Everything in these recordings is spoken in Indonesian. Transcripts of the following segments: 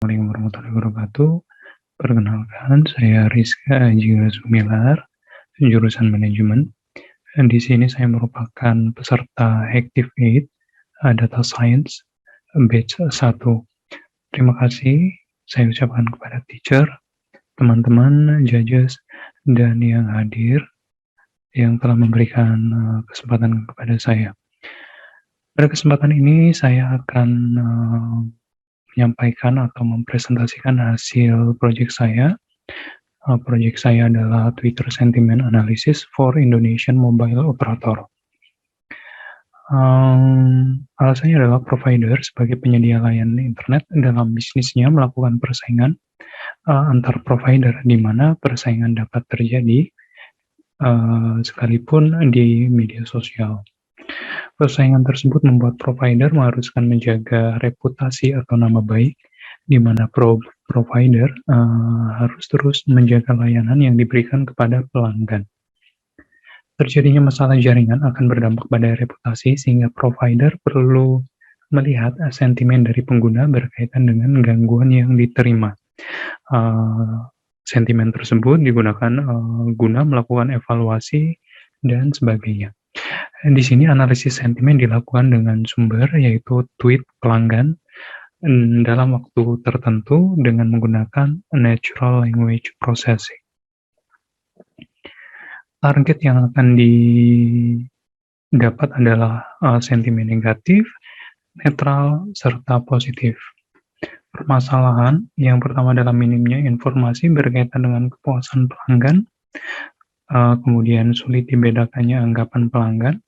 Assalamualaikum warahmatullahi wabarakatuh. Perkenalkan, saya Rizka Ajira Sumilar, jurusan manajemen. Dan di sini saya merupakan peserta Activate Data Science batch 1. Terima kasih saya ucapkan kepada teacher, teman-teman, judges, dan yang hadir yang telah memberikan kesempatan kepada saya. Pada kesempatan ini saya akan menyampaikan atau mempresentasikan hasil proyek saya. Proyek saya adalah Twitter Sentiment Analysis for Indonesian Mobile Operator. Alasannya adalah provider sebagai penyedia layanan internet dalam bisnisnya melakukan persaingan antar provider, di mana persaingan dapat terjadi sekalipun di media sosial. Persaingan tersebut membuat provider mengharuskan menjaga reputasi atau nama baik, di mana provider harus terus menjaga layanan yang diberikan kepada pelanggan. Terjadinya masalah jaringan akan berdampak pada reputasi, sehingga provider perlu melihat sentimen dari pengguna berkaitan dengan gangguan yang diterima. Sentimen tersebut digunakan guna melakukan evaluasi dan sebagainya. Di sini analisis sentimen dilakukan dengan sumber yaitu tweet pelanggan dalam waktu tertentu dengan menggunakan natural language processing. Target yang akan didapat adalah sentimen negatif, netral, serta positif. Permasalahan yang pertama adalah minimnya informasi berkaitan dengan kepuasan pelanggan, kemudian sulit dibedakannya anggapan pelanggan.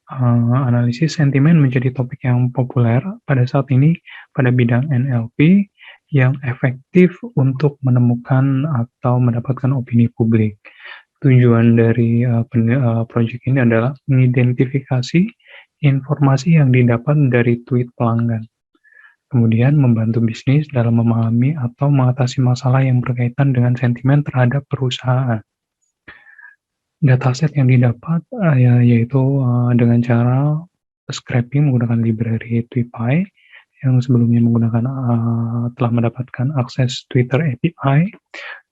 Analisis sentimen menjadi topik yang populer pada saat ini pada bidang NLP yang efektif untuk menemukan atau mendapatkan opini publik. Tujuan dari proyek ini adalah mengidentifikasi informasi yang didapat dari tweet pelanggan, kemudian membantu bisnis dalam memahami atau mengatasi masalah yang berkaitan dengan sentimen terhadap perusahaan. Dataset yang didapat yaitu dengan cara scraping menggunakan library TweetPy yang sebelumnya menggunakan telah mendapatkan akses Twitter API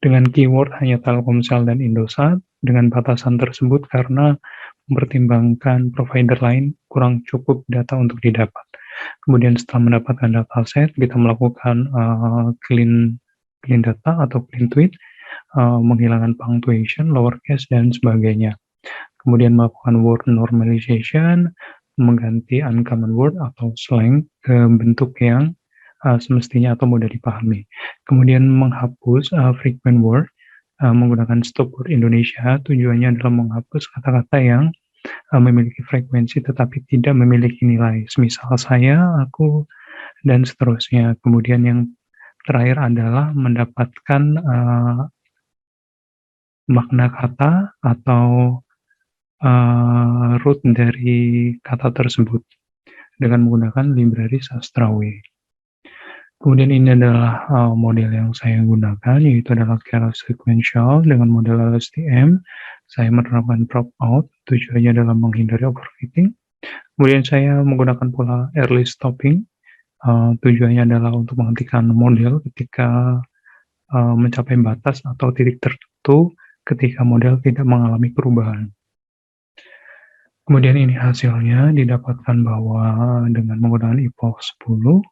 dengan keyword hanya Telkomsel dan Indosat. Dengan batasan tersebut karena mempertimbangkan provider lain kurang cukup data untuk didapat. Kemudian setelah mendapatkan dataset, kita melakukan clean data atau clean tweet, menghilangkan punctuation, lowercase, dan sebagainya. Kemudian melakukan word normalization, mengganti uncommon word atau slang ke bentuk yang semestinya atau mudah dipahami. Kemudian menghapus frequent word menggunakan stop word Indonesia. Tujuannya adalah menghapus kata-kata yang memiliki frekuensi tetapi tidak memiliki nilai. Misal saya, aku, dan seterusnya. Kemudian yang terakhir adalah mendapatkan makna kata atau root dari kata tersebut dengan menggunakan library Sastrawi. Kemudian ini adalah model yang saya gunakan, yaitu adalah keras sequential dengan model LSTM. Saya menerapkan drop out, tujuannya adalah menghindari overfitting. Kemudian saya menggunakan pola early stopping, tujuannya adalah untuk menghentikan model ketika mencapai batas atau titik tertentu ketika model tidak mengalami perubahan. Kemudian ini hasilnya didapatkan bahwa dengan menggunakan epoch 10,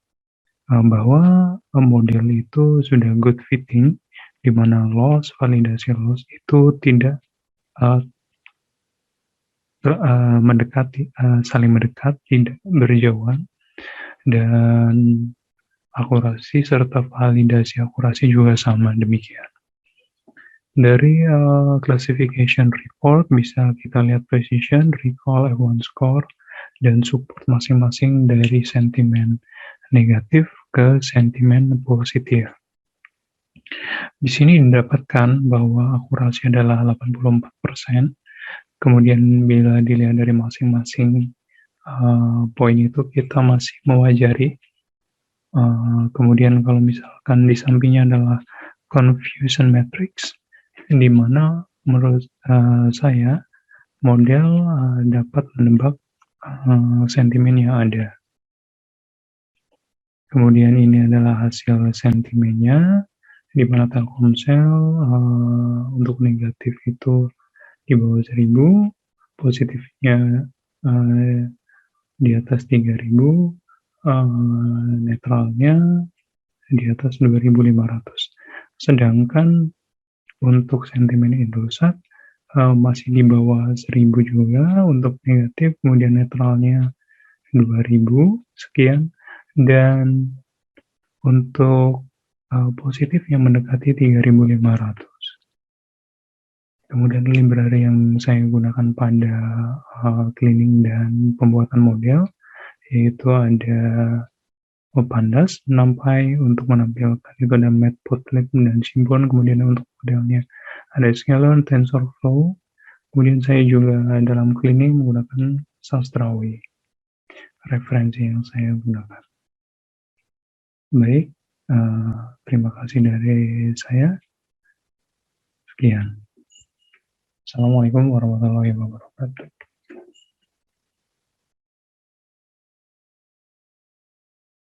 bahwa model itu sudah good fitting, di mana validasi loss itu tidak saling mendekat, tidak berjauhan, dan akurasi serta validasi akurasi juga sama demikian. Dari classification report bisa kita lihat precision, recall, F1 score, dan support masing-masing dari sentimen negatif ke sentimen positif. Di sini didapatkan bahwa akurasi adalah 84%. Kemudian bila dilihat dari masing-masing poin itu kita masih mewajari. Kemudian kalau misalkan di sampingnya adalah confusion matrix, di mana menurut saya model dapat menebak sentimen yang ada. Kemudian ini adalah hasil sentimennya, di mana Telkomsel, untuk negatif itu di bawah 1.000, positifnya, eee, di atas 3.000, netralnya di atas 2.500. Sedangkan untuk sentimen Indosat, masih di bawah 1.000 juga untuk negatif, kemudian netralnya 2.000 sekian, dan untuk, positif yang mendekati 3.500. Kemudian library yang saya gunakan pada, cleaning dan pembuatan model, yaitu ada Pandas, NumPy untuk menampilkan itu ada Matplotlib dan Seaborn, kemudian untuk modelnya ada Sklearn, TensorFlow, kemudian saya juga dalam cleaning menggunakan Sastrawi, referensi yang saya gunakan. Baik, terima kasih dari saya. Sekian. Assalamualaikum warahmatullahi wabarakatuh.